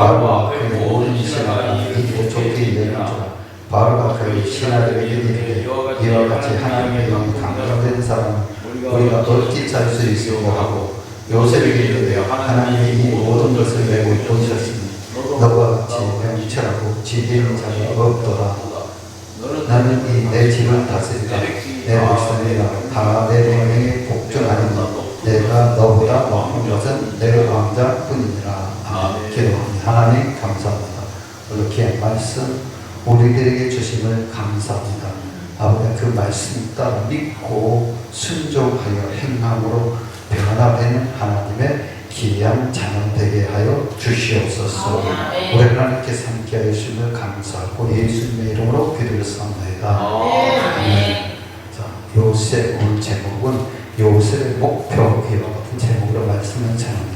바로와 그의 모든 신하가 이기를 좁게 이르니라. 바로가 그의 신하들에게 이르되 이와 같이 하나님의 영이 강건된 사람은 우리가 어떻게 찾을 수 있을까 하고 요셉에게 이르되 하나님이 이 모든 것을 내고 보셨으니 너와 같이 명철하고 지혜 있는 자가 없더라. 나는 이 내 집을 다스리라. 내 백성이라 다 내 명령에 복종하리니 내가 너보다 높은 것은 내 왕자뿐이니라. 기도합니다. 하나님 감사합니다. 이렇게 말씀 우리들에게 주심을 감사합니다. 아버지 그 말씀 따라 믿고 순종하여 행함으로 변화되는 하나님의 귀한 자녀 되게 하여 주시옵소서. 우리 하나님께서 함께하여 주심을 감사하고 예수님의 이름으로 기도했사옵나이다. 자, 요셉 오늘 제목은 요셉의 목표 이와 같은 제목으로 말씀을 전합니다.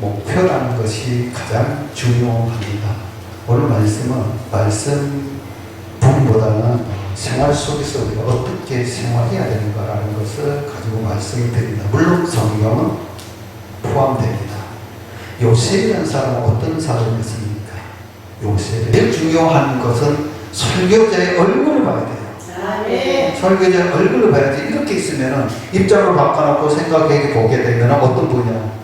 목표라는 것이 가장 중요합니다. 오늘 말씀은 말씀 부분보다는 생활 속에서 우리가 어떻게 생활해야 되는가라는 것을 가지고 말씀을 드립니다. 물론 성경은 포함됩니다. 요셉이라는 사람은 어떤 사람이었습니까? 요셉이 제일 중요한 것은 설교자의 얼굴을 봐야 돼요. 설교자의 얼굴을 봐야지. 이렇게 있으면 입장을 바꿔놓고 생각해 보게 되면 어떤 분이야?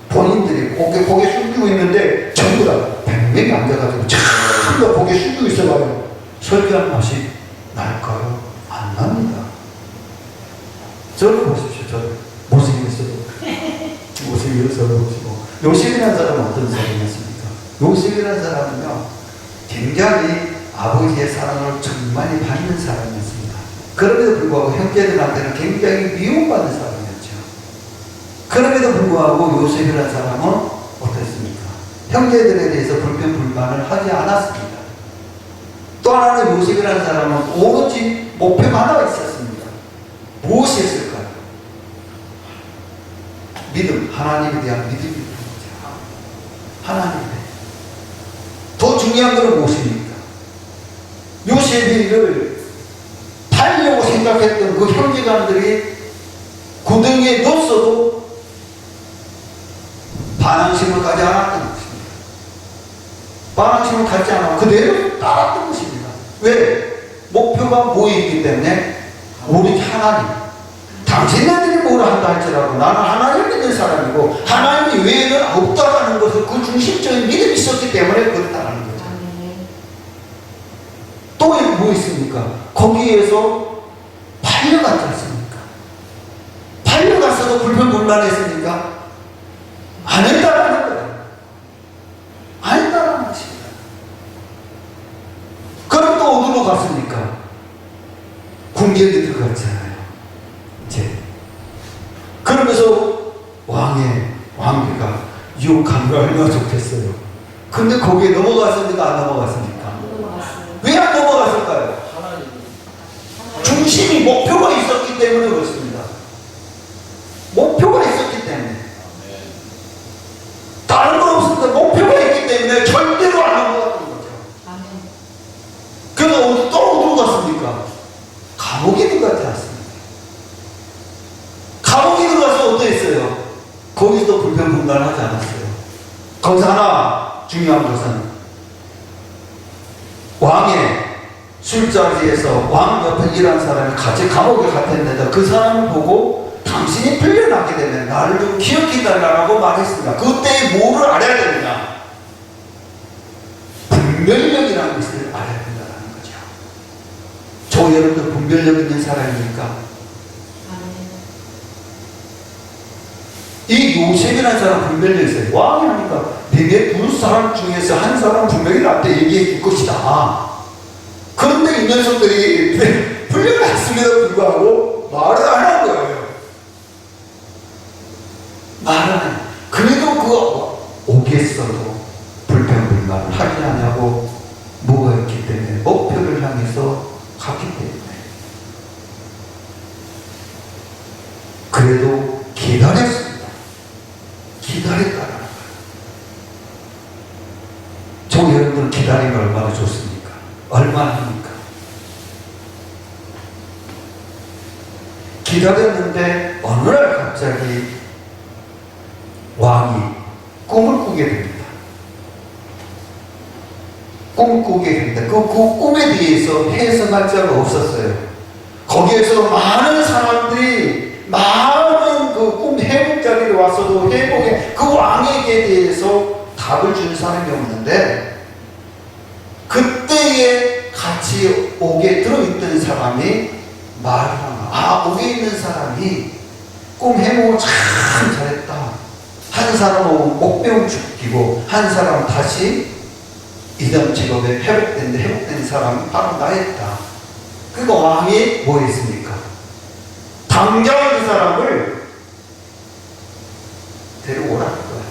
본인들이 고개 숙이고 있는데 전부 다 100명이 앉아가지고 전부 다 고개 숙이고 있어봐요. 설교하는 맛이 날까요? 안 납니다. 저를 보십시오. 저를 못생겼어도 못생겼어도 보시고. 요셉이라는 사람은 어떤 사람이었습니까? 요셉이라는 사람은요 굉장히 아버지의 사랑을 정말 받는 사람이었습니다. 그럼에도 불구하고 형제들한테는 굉장히 미움받는 사람이었죠. 그럼에도 불구하고 요셉이라는 사람은 어땠습니까? 형제들에 대해서 불평불만을 하지 않았습니다. 또 하나는 요셉이라는 사람은 오로지 목표가 하나가 있었습니다. 무엇이었을까요? 믿음, 하나님에 대한 믿음이 있는 거죠. 하나님에. 더 중요한 것은 무엇입니까? 요셉이를 팔려고 생각했던 그 형제간들이 구덩이에 넣었어도 반항심을 가지 않았던 것입니다. 반항심을 갖지 않고 그대로 따랐던 것입니다. 왜? 목표가 뭐에 있기 때문에 오직 하나님. 당신네들이 뭐라 한다 할지라도 나는 하나님을 믿는 사람이고 하나님이 외에는 없다라는 것을 그 중심적인 믿음이 있었기 때문에 그렇다라는 거죠. 또 뭐 있습니까? 거기에서 팔려갔지 않습니까? 팔려갔어도 불평불만했습니까? 안 했다라는 거예요. 안 했다라는 것입니다. 그럼 또 어디로 갔습니까? 궁전에 들어갔잖아요. 이제 그러면서 왕비가 유혹한 거 얼마나 좋겠어요. 근데 거기에 넘어갔습니까? 안 넘어갔습니까? 왜 안 넘어갔을까요? 중심이 목표가 있었기 때문에 그렇습니다. 목표가 있었기 때문에. 다른 건 없습니다. 목표가 있기 때문에 절대로 안 넘어갔던 거죠. 그래서 또 어디로 갔습니까? 감옥에 들어가지 않습니다. 감옥에 들어가서 어떠했어요? 거기서도 불평불만하지 않았어요. 거기서 하나 중요한 것은 왕의 술자리에서 왕 옆에 일한 사람이 같이 감옥에 갔는데 그 사람을 보고 당신이 풀려나게 되면 나를 좀 기억해달라고 말했습니다. 그때에 뭐를 알아야 됩니다. 분별력이라는 것을 알아야 된다는 거죠. 저 여러분들 분별력 있는 사람입니까? 이 요셉이라는 사람 분별력 있어요. 왕이 하니까 내게 두 사람 중에서 한 사람 분명히 나한테 얘기해 줄 것이다. 그런데 이 녀석들이 풀려났음에도 불구하고 말을 안 한 거예요. 말을 안 해요. 그래도 그거 오겠어도 불평불만을 하지 않냐고 뭐가 있기 때문에 목표를 향해서 갔기 때문에 그래도 기다렸습니다. 기다렸다는 거예요. 저 여러분들 기다리면 얼마나 좋습니까? 얼마나 합니까? 기다렸는데 어느 날 갑자기 왕이 꿈을 꾸게 됩니다. 꿈꾸게 됩니다. 그 꿈에 대해서 해석할 자가 없었어요. 거기에서 많은 사람들이 많은 그 꿈 해복자리에 와서도 회복의 그 왕에게 대해서 답을 준 사람이 없는데, 그때에 같이 옥에 들어있던 사람이 말을 하나, 옥에 있는 사람이 꿈 해복을 참 잘했다. 한 사람은 목병 죽이고 한 사람은 다시 이전 직업에 회복된 사람이 바로 나였다. 그러니까 왕이 뭐 했습니까? 당장 그 사람을 데려오라는 거야.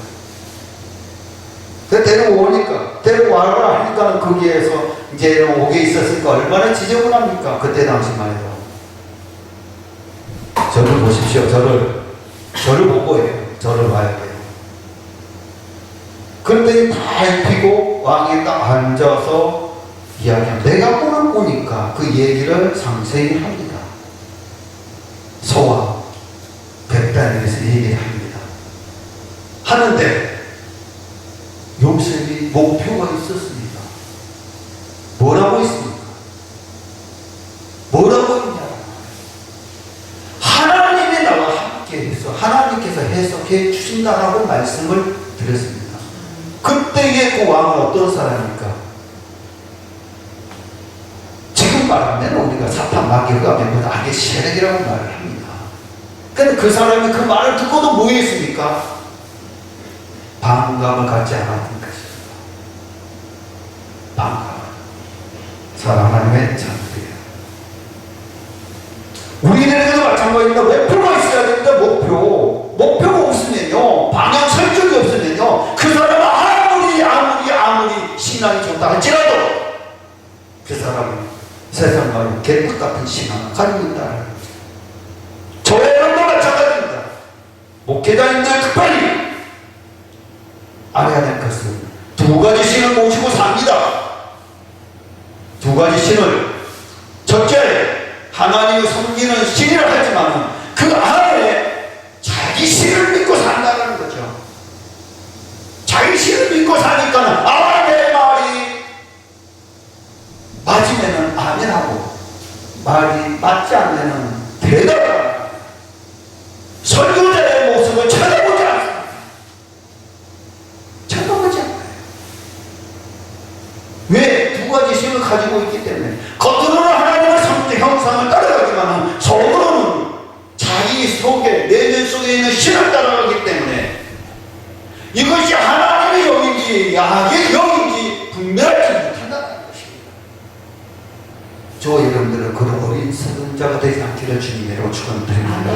데려와라 하니까 거기에서 이제 옥에 있었으니까 얼마나 지저분합니까? 그때 당시만 해도. 저를 보십시오. 저를 보고 해요. 저를 봐야 돼요. 그런데 다 입히고 왕이 딱 앉아서 이야기합니다. 내가 꿈을 꾸니까 그 얘기를 상세히 합니다. 소와 백단에 대해서 얘기를 합니다. 하는데 요셉이 목표가 있었습니다. 뭐라고 했습니까? 뭐라고 했냐? 하나님이 나와 함께 해서 하나님께서 해석해 주신다라고 말씀을 드렸습니다. 그때의 그 왕은 어떤 사람입니까? 지금 말하면 우리가 사탄 마귀가 맺는 악의 세력이라고 말을 합니다. 그런데 그 사람이 그 말을 듣고도 뭐 했습니까? 반감을 갖지 않았던 것입니다. 반감. 사랑하는 자들이에요. 우리들에게도 마찬가지입니다. 목표가 있어야 됩니다. 목표가 없으면요, 방향 설정이 없으면요, 그 사람은 아무리 신앙이 좋다 할지라도 그 사람은 세상과는 개떡 같은 신앙을 가지고 있다는 거죠. 저의 여러분도 마찬가지입니다. 목회자님들 특별히 알아야 될 것은 두 가지 신을 모시고 삽니다. 두 가지 신을, 첫째 하나님을 섬기는 신이라 하지만 그 안에 자기 신을 믿고 산다는 거죠. 자기 신을 믿고 사니까 내 말이 맞으면 아멘하고 말이 맞지 않으면 대답을 설교자의 모습을 쳐다보지 않습니다. 쳐다보지 않아요. 왜? 두 가지 신을 가지고 있기 때문에. 겉으로는 하나님의 성적 형상을 따라가지만 속으로는 자기 속에, 내면 속에 있는 신을 따라가기 때문에 이것이 하나님의 영인지 악의 영인지 분별하지 못한다는 것입니다. 저 여러분들은 그런 어린 선자가 되지 않기를 주님으로 축원드립니다.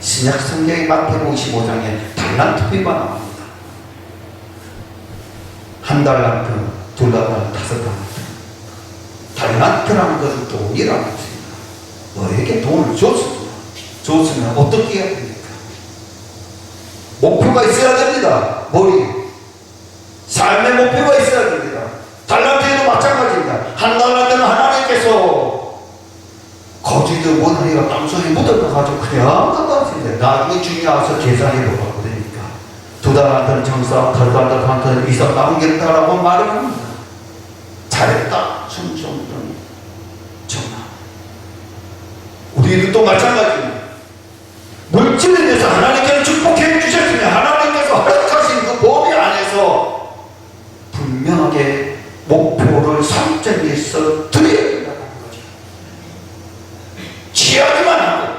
신약 성경의 마태복음 25장에 달란트비가 나옵니다. 한 달란트, 두 달란트, 다섯 달란트. 달란트라는 것은 돈이라는 것입니다. 너에게 돈을 줬으면 어떻게 해야 됩니까? 목표가 있어야 됩니다. 삶의 목표가 있어야 됩니다. 달란트에도 마찬가지입니다. 한 달란트는 하나님께서 거지도 원하리가 땅속에 묻어서 가지고 그냥 갖다 주는데 나중에 주님이 와서 계산해 보라고 되니까 두 달란트는 정사, 두 달란트는 이삭 남겼다라고 말을 합니다. 잘했다. 충성된 전하. 우리들도 마찬가지입니다. 물질에 대해서 하나님께서 축복해 주셨으면 하나님께서 허락하신 그 범위 안에서 분명하게 목표를 설정해서 드려야 된다는 거죠. 취하기만 하고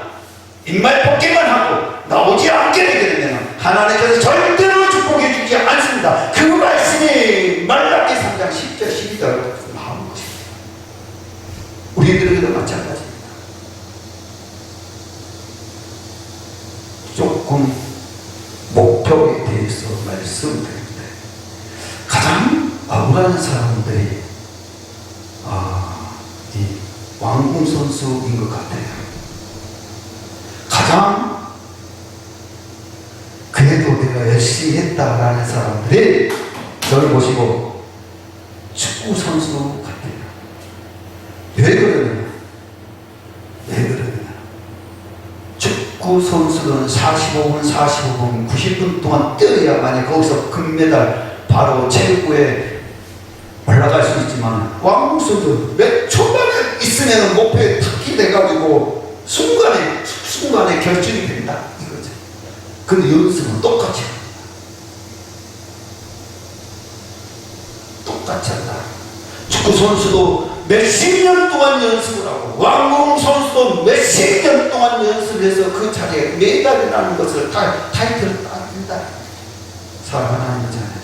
입말 뽑기만 하고 나오지 않게 되게 되면 하나님께서 절대로 축복해 주지 않습니다. 그 말씀이 말라기 3장 10절 12절 나오는 것입니다. 우리들에게도 마찬가지입니다. 조금 목표에 대해서 말씀드립니다. 가장 억울한 사람들이 이 왕궁 선수인 것 같아요. 가장 그래도 내가 열심히 했다라는 사람들이 저를 보시고 축구 선수 같아요. 왜 그러느냐? 축구 선수는 45분 90분 동안 뛰어야만이 거기서 금메달, 바로 체육부의 올라갈 수 있지만 왕궁서도 몇 초만에 있으면 목표에 탁이 돼가지고 순간에 결정이 된다 이거죠. 근데 연습은 똑같이 한다. 축구 선수도 몇십 년 동안 연습을 하고 왕궁 선수도 몇십 년 동안 연습해서 그 자리에 메달이라는 것을 타이틀을 따낸다. 사랑하는 자녀들,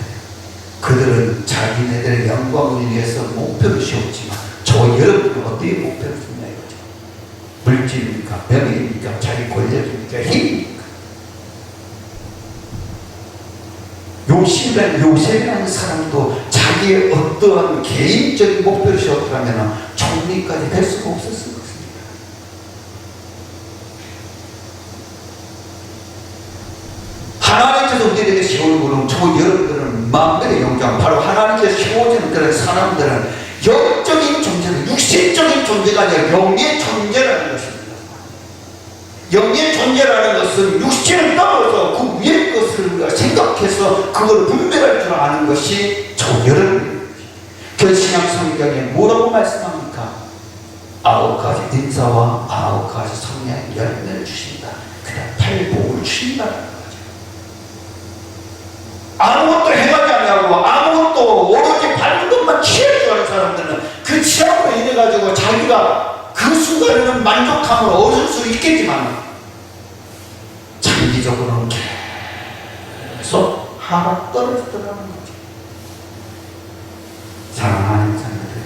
그들은 자기네들의 영광을 위해서 목표를 세웠지만 저 여러분은 어디에 목표를 세우냐 이거죠. 물질입니까? 명예입니까? 자기 권력입니까? 힘입니까? 요셉이라는 사람도 자기의 어떠한 개인적인 목표를 세웠다면 총리까지 될 수가 없었을 것입니다. 하나님께서 우리에게 세운 것은 저 여러분들은 마음의 영광, 바로 하나님께서 세워주는 그런 사람들은 영적인 존재는 육신적인 존재가 아니라 영의 존재라는 것입니다. 영의 존재라는 것은 육신을 떠나서 그 위의 것을 우리가 생각해서 그걸 분별할 줄 아는 것이 저 여러분입니다. 그 신약 성경에 뭐라고 말씀합니까? 9가지 인사와 9가지 성령의 열매를 주신다. 그다음 8복을 주신다는 거죠. 아무것도 해가지 않냐고 아무것도 오로지 바른 것만 취할 줄 아는 사람들은 그 취함으로 인해 가지고 자기가 그 순간에는 만족함을 얻을 수 있겠지만 장기적으로는 계속 하락 떨어지더라는 거죠. 사랑하는 자녀들,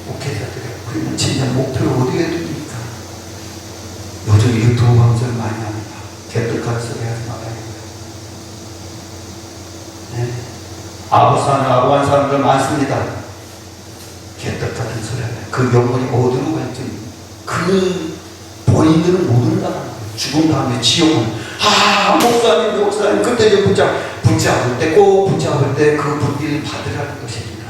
목회자들, 우리는 진짜 목표를 어디에 둡니까? 요즘 유튜브 방송 많이 합니다. 개떡같은 소리 하지 말아요. 네? 아부산, 아부한 사람들 많습니다. 개떡같은 소리 하네. 그 영혼이 어디로 갈지 그 본인들은 모른다는 거예요. 죽은 다음에 지옥은 목사님 그때 좀 붙잡을 때 꼭 붙잡을 때 그 불길을 받으라는 것입니다.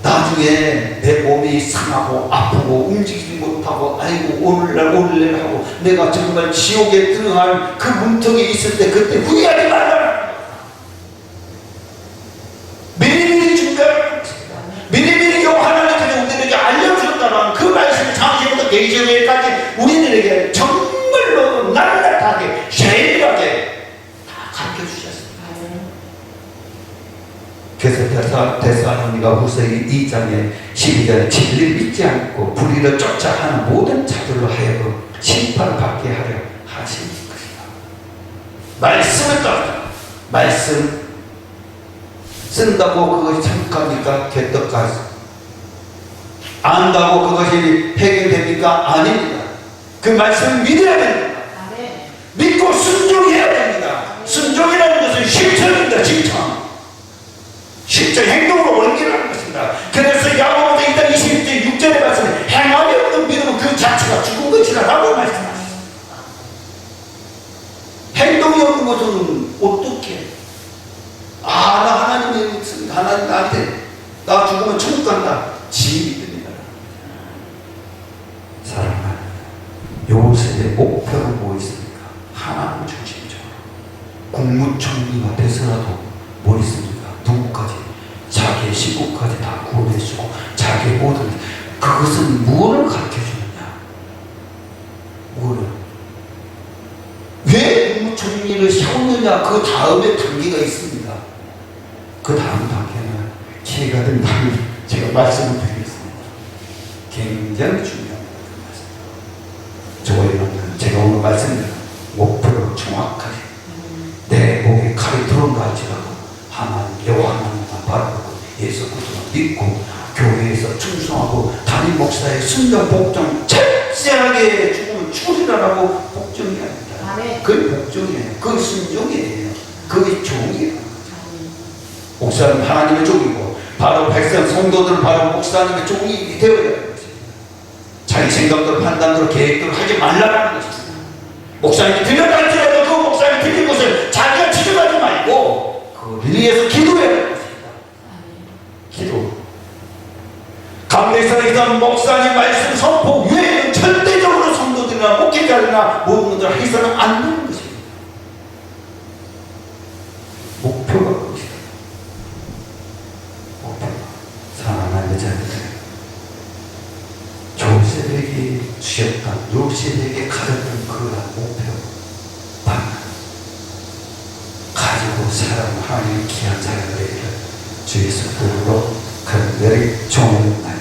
나중에 내 몸이 상하고 아프고 움직이지 못하고 아이고 오늘날 하고 내가 정말 지옥에 들어갈 그 문턱에 있을 때 그때 후회하지 말라. 미리미리 준비하라는 것입니다. 미리미리 하나님께서 우리에게 알려주셨다는 그 말씀을 장시부터 계시록까지 우리들에게 정말로 낱낱하게 세밀하게 다 가르쳐 주셨습니다. 그래서 데살로니가 후서 2장에 12절에 진리를 믿지 않고 불의를 쫓아 하는 모든 자들로 하여금 심판을 받게 하려 하신 것이다. 말씀을 따라 말씀 쓴다고 그것이 참갑니까? 개떡가지 안다고 그것이 해결됩니까? 아닙니다. 그 말씀을 믿어야 됩니다. 믿고 순종해야 됩니다. 순종이라는 것은 실천입니다. 실천 행동으로 옮기라는 것입니다. 그래서 야고보서 2장 26절에 말씀에 행함이 없는 믿음은 그 자체가 죽은 것이라고 말씀하셨습니다. 행동이 없는 것은 어떻게 나 하나님의 믿습니다. 하나님 나한테 나 죽으면 천국 간다. 지 믿음이다. 사랑하는 요셉의 목표는 뭐 있습니까? 하나님 중심적으로 국무총리가 돼서라도 뭐 있습니까? 누구까지? 자기의 식구까지 다 구원해주고 자기의 모든 그것은 무엇을 가르쳐주느냐? 무엇을? 왜 국무총리를 세우느냐? 그 다음에 단계가 있습니다. 그 다음 단계는 기회가 된다면 제가 말씀을 드리겠습니다. 굉장히 중요합니다. 저희는 제가 오늘 말씀드린 목표를 정확하게 내 목에 칼이 들어온다 할지라도 하나님 여호와 하나님만 바라보고 예수 그리스도를 믿고 교회에서 충성하고 담임 목사의 순종 복종 철저하게 죽으면 죽으리라고 복종이 아닙니다. 그게 복종이에요. 그게 순종이에요. 그게 종이에요. 목사는 하나님의 종이고 바로 백성 성도들은 바로 목사님의 종이 되어야 하는 것입니다. 자기 생각대로 판단대로 계획대로 하지 말라는 것입니다. 목사님이 들렸다 할지라도 그 목사님이 들린 것을 자기가 지적하지 말고 그를 위해서 기도해야 하는 것입니다. 기도. 강대상에서 목사님 말씀 선포 외에는 절대적으로 성도들이나 목회자들이나 모든 분들 해서는 안 되는 것입니다. 목표가 그것이다. 우리들에게 주셨던 육신에게 가졌던 그러한 목표 가지고 살아가는 하나님의 귀한 자녀들에게 주 예수 그리스도로 그런 매력 종을